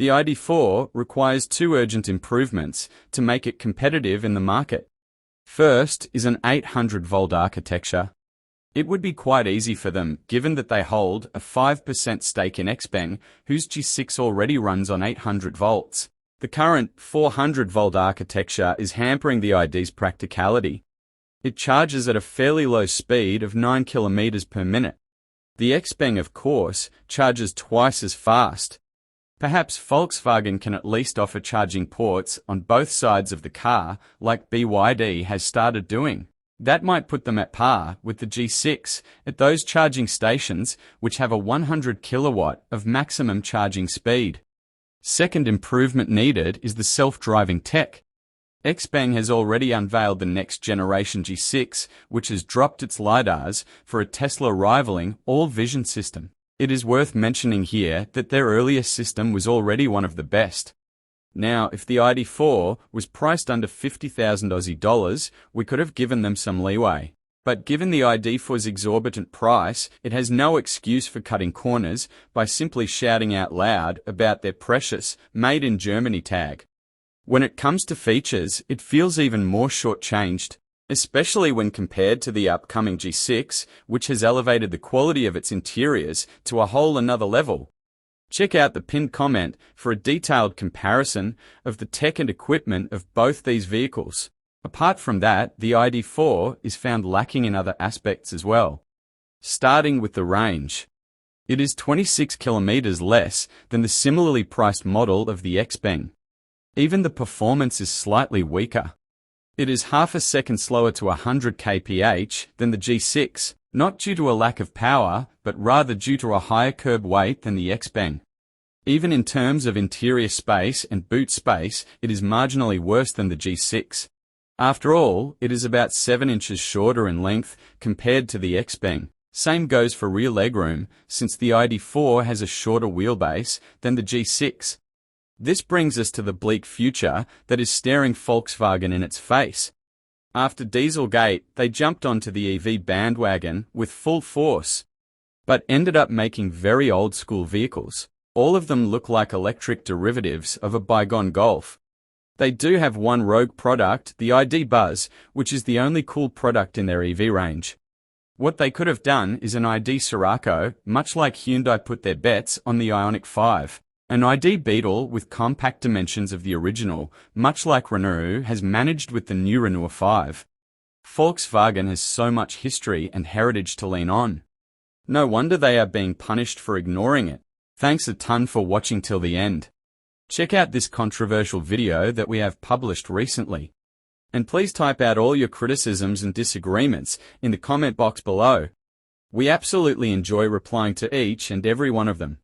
The ID.4 requires two urgent improvements to make it competitive in the market. First is an 800-volt architecture. It would be quite easy for them, given that they hold a 5% stake in Xpeng, whose G6 already runs on 800 volts. The current 400-volt architecture is hampering the ID's practicality. It charges at a fairly low speed of 9 kilometers per minute. The Xpeng, of course, charges twice as fast. Perhaps Volkswagen can at least offer charging ports on both sides of the car, like BYD has started doing. That might put them at par with the G6 at those charging stations which have a 100 kilowatt of maximum charging speed. Second improvement needed is the self-driving tech. Xpeng has already unveiled the next generation G6, which has dropped its LiDARs for a Tesla rivaling all-vision system. It is worth mentioning here that their earlier system was already one of the best. Now, if the ID.4 was priced under 50,000 Aussie dollars, we could have given them some leeway. But given the ID.4's exorbitant price, it has no excuse for cutting corners by simply shouting out loud about their precious "Made in Germany" tag. When it comes to features, it feels even more shortchanged, especially when compared to the upcoming G6, which has elevated the quality of its interiors to a whole another level. Check out the pinned comment for a detailed comparison of the tech and equipment of both these vehicles. Apart from that, the ID.4 is found lacking in other aspects as well. Starting with the range. It is 26 kilometers less than the similarly priced model of the Xpeng. Even the performance is slightly weaker. It is half a second slower to 100 kph than the G6, not due to a lack of power, but rather due to a higher curb weight than the Xpeng. Even in terms of interior space and boot space, it is marginally worse than the G6. After all, it is about 7 inches shorter in length compared to the Xpeng. Same goes for rear legroom, since the ID.4 has a shorter wheelbase than the G6. This brings us to the bleak future that is staring Volkswagen in its face. After Dieselgate, they jumped onto the EV bandwagon with full force, but ended up making very old-school vehicles. All of them look like electric derivatives of a bygone Golf. They do have one rogue product, the ID Buzz, which is the only cool product in their EV range. What they could have done is an ID Sirocco, much like Hyundai put their bets on the Ioniq 5. An ID Beetle with compact dimensions of the original, much like Renault has managed with the new Renault 5. Volkswagen has so much history and heritage to lean on. No wonder they are being punished for ignoring it. Thanks a ton for watching till the end. Check out this controversial video that we have published recently. And please type out all your criticisms and disagreements in the comment box below. We absolutely enjoy replying to each and every one of them.